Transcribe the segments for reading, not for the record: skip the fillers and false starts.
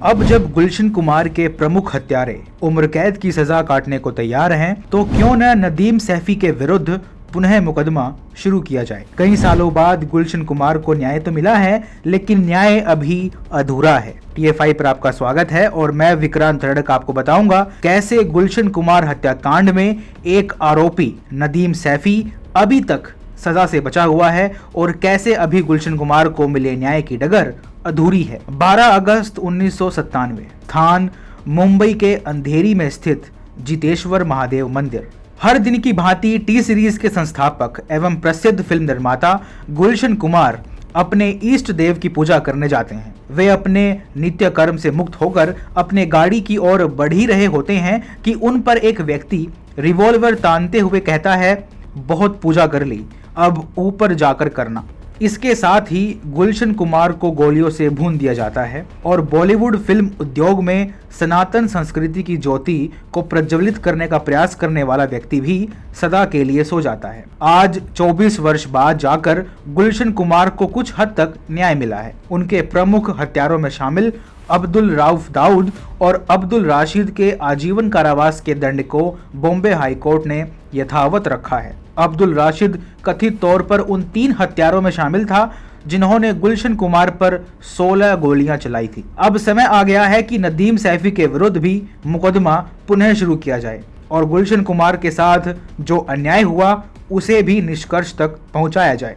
अब जब गुलशन कुमार के प्रमुख हत्यारे उम्र कैद की सजा काटने को तैयार हैं, तो क्यों न नदीम सैफी के विरुद्ध पुनः मुकदमा शुरू किया जाए। कई सालों बाद गुलशन कुमार को न्याय तो मिला है, लेकिन न्याय अभी अधूरा है। TFI पर आपका स्वागत है और मैं विक्रांत रड़क आपको बताऊंगा कैसे गुलशन कुमार हत्याकांड में एक आरोपी नदीम सैफी अभी तक सजा से बचा हुआ है और कैसे अभी गुलशन कुमार को मिले न्याय की डगर अधूरी है। 12 अगस्त 1997 थान मुंबई के अंधेरी में स्थित जितेश्वर महादेव मंदिर। हर दिन की भांति टी सीरीज के संस्थापक एवं प्रसिद्ध फिल्म निर्माता गुलशन कुमार अपने इष्ट देव की पूजा करने जाते हैं। वे अपने नित्य कर्म से मुक्त होकर अपने गाड़ी की ओर बढ़ ही रहे होते हैं कि उन पर एक व्यक्ति रिवॉल्वर तानते हुए कहता है, बहुत पूजा कर ली, अब ऊपर जाकर करना। इसके साथ ही गुलशन कुमार को गोलियों से भून दिया जाता है और बॉलीवुड फिल्म उद्योग में सनातन संस्कृति की ज्योति को प्रज्वलित करने का प्रयास करने वाला व्यक्ति भी सदा के लिए सो जाता है। आज 24 वर्ष बाद जाकर गुलशन कुमार को कुछ हद तक न्याय मिला है। उनके प्रमुख हत्यारों में शामिल अब्दुल राउफ दाऊद और अब्दुल राशिद के आजीवन कारावास के दंड को बॉम्बे हाई कोर्ट ने यथावत रखा है। अब्दुल राशिद कथित तौर पर उन 3 हत्यारों में शामिल था जिन्होंने गुलशन कुमार पर 16 गोलियां चलाई थी। अब समय आ गया है कि नदीम सैफी के विरुद्ध भी मुकदमा पुनः शुरू किया जाए और गुलशन कुमार के साथ जो अन्याय हुआ उसे भी निष्कर्ष तक पहुंचाया जाए।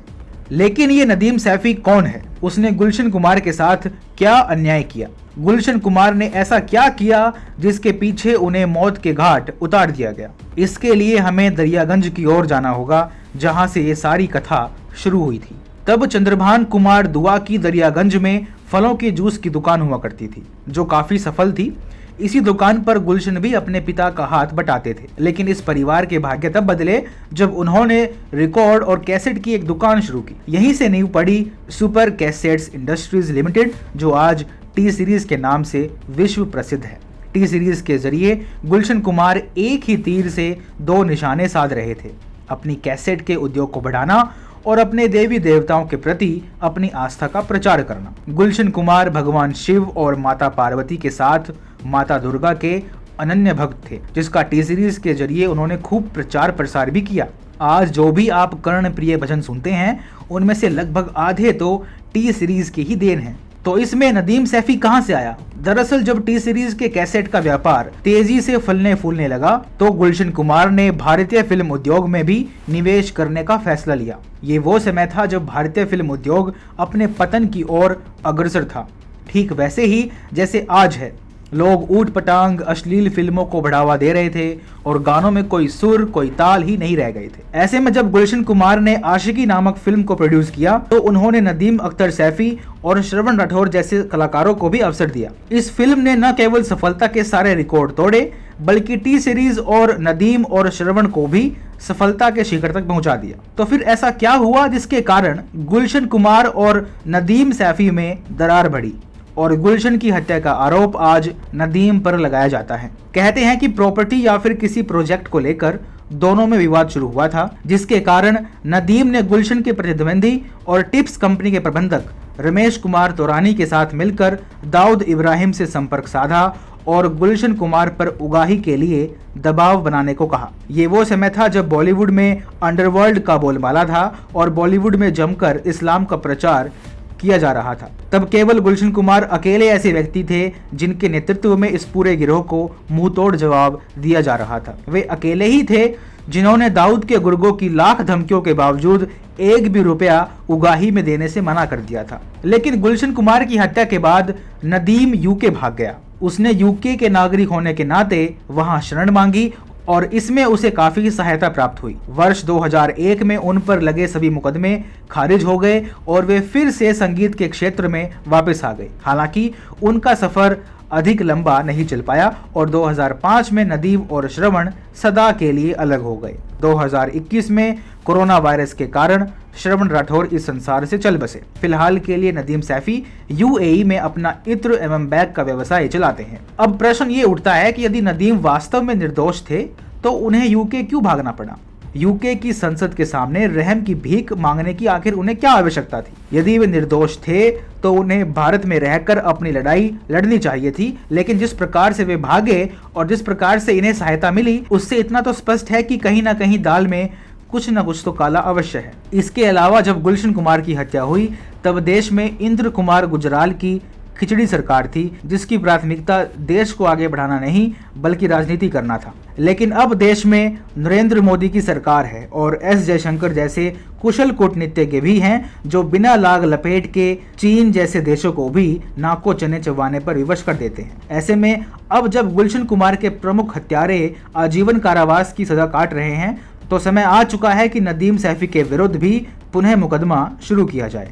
लेकिन ये नदीम सैफी कौन है? उसने गुलशन कुमार के साथ क्या अन्याय किया? गुलशन कुमार ने ऐसा क्या किया जिसके पीछे उन्हें मौत के घाट उतार दिया गया? इसके लिए हमें दरियागंज की ओर जाना होगा, जहां से ये सारी कथा शुरू हुई थी। तब चंद्रभान कुमार दुआ की दरियागंज में फलों के जूस की दुकान हुआ करती थी, जो काफी सफल थी। इसी दुकान पर गुलशन भी अपने पिता का हाथ बटाते थे। लेकिन इस परिवार के भाग्य तब बदले जब उन्होंने रिकॉर्ड और कैसेट की एक दुकान शुरू की। यहीं से नींव पड़ी सुपर कैसेट्स इंडस्ट्रीज लिमिटेड, जो आज टी सीरीज के नाम से विश्व प्रसिद्ध है। टी सीरीज के जरिए गुलशन कुमार एक ही तीर से 2 निशाने साध रहे थे, अपनी कैसेट के उद्योग को बढ़ाना और अपने देवी देवताओं के प्रति अपनी आस्था का प्रचार करना। गुलशन कुमार भगवान शिव और माता पार्वती के साथ माता दुर्गा के अनन्य भक्त थे, जिसका टी सीरीज के जरिए उन्होंने खूब प्रचार प्रसार भी किया। आज जो भी आप कर्ण प्रिय भजन सुनते हैं, उनमें से लगभग आधे तो टी सीरीज की ही देन है। तो इसमें नदीम सैफी कहां से आया? दरअसल जब टी सीरीज के कैसेट का व्यापार तेजी से फलने फूलने लगा, तो गुलशन कुमार ने भारतीय फिल्म उद्योग में भी निवेश करने का फैसला लिया। ये वो समय था जब भारतीय फिल्म उद्योग अपने पतन की ओर अग्रसर था। ठीक वैसे ही जैसे आज है। लोग ऊट पटांग अश्लील फिल्मों को बढ़ावा दे रहे थे और गानों में कोई सुर कोई ताल ही नहीं रह गए थे। ऐसे में जब गुलशन कुमार ने आशिकी नामक फिल्म को प्रोड्यूस किया, तो उन्होंने नदीम अख्तर सैफी और श्रवण राठौर जैसे कलाकारों को भी अवसर दिया। इस फिल्म ने न केवल सफलता के सारे रिकॉर्ड तोड़े, बल्कि टी सीरीज और नदीम और श्रवण को भी सफलता के शिखर तक पहुंचा दिया। तो फिर ऐसा क्या हुआ जिसके कारण गुलशन कुमार और नदीम सैफी में दरार बढ़ी और गुलशन की हत्या का आरोप आज नदीम पर लगाया जाता है? कहते हैं कि प्रॉपर्टी या फिर किसी प्रोजेक्ट को लेकर दोनों में विवाद शुरू हुआ था, जिसके कारण नदीम ने गुलशन के प्रतिद्वंदी और टिप्स कंपनी के प्रबंधक रमेश कुमार तोरानी के साथ मिलकर दाऊद इब्राहिम से संपर्क साधा और गुलशन कुमार पर उगाही के लिए दबाव बनाने को कहा। ये वो समय था जब बॉलीवुड में अंडरवर्ल्ड का बोलबाला था और बॉलीवुड में जमकर इस्लाम का प्रचार किया जा रहा था। तब केवल गुलशन कुमार अकेले ऐसे व्यक्ति थे जिनके नेतृत्व में इस पूरे गिरोह को मुंहतोड़ जवाब दिया जा रहा था। वे अकेले ही थे जिन्होंने दाऊद के गुर्गों की लाख धमकियों के बावजूद एक भी रुपया उगाही में देने से मना कर दिया था। लेकिन गुलशन कुमार की हत्या के बाद नदीम यूके भाग गया। उसने यूके के नागरिक होने के नाते वहां शरण मांगी और इसमें उसे काफी सहायता प्राप्त हुई। वर्ष 2001 में उन पर लगे सभी मुकदमे खारिज हो गए और वे फिर से संगीत के क्षेत्र में वापस आ गए। हालांकि उनका सफर अधिक लंबा नहीं चल पाया और 2005 में नदीम और श्रवण सदा के लिए अलग हो गए। 2021 में कोरोना वायरस के कारण श्रवण राठौर इस संसार से चल बसे। फिलहाल के लिए नदीम सैफी UAE में अपना इत्र एवं बैग का व्यवसाय चलाते हैं। अब प्रश्न ये उठता है कि यदि नदीम वास्तव में निर्दोष थे तो उन्हें यूके क्यों भागना पड़ा? यूके की संसद के सामने रहम की भीख मांगने की आखिर उन्हें क्या आवश्यकता थी? यदि वे निर्दोष थे तो उन्हें भारत में रहकर अपनी लड़ाई लड़नी चाहिए थी, लेकिन जिस प्रकार से वे भागे और जिस प्रकार से इन्हें सहायता मिली, उससे इतना तो स्पष्ट है कि कहीं ना कहीं दाल में कुछ न कुछ तो काला अवश्य है। इसके अलावा जब गुलशन कुमार की हत्या हुई तब देश में इंद्र कुमार गुजराल की खिचड़ी सरकार थी, जिसकी प्राथमिकता देश को आगे बढ़ाना नहीं बल्कि राजनीति करना था। लेकिन अब देश में नरेंद्र मोदी की सरकार है और एस जयशंकर जैसे कुशल कूटनीतिज्ञ भी हैं जो बिना लाग लपेट के चीन जैसे देशों को भी नाक को चने चबाने पर विवश कर देते हैं। ऐसे में अब जब गुलशन कुमार के प्रमुख हत्यारे आजीवन कारावास की सजा काट रहे हैं तो समय आ चुका है कि नदीम सैफी के विरुद्ध भी पुनः मुकदमा शुरू किया जाए।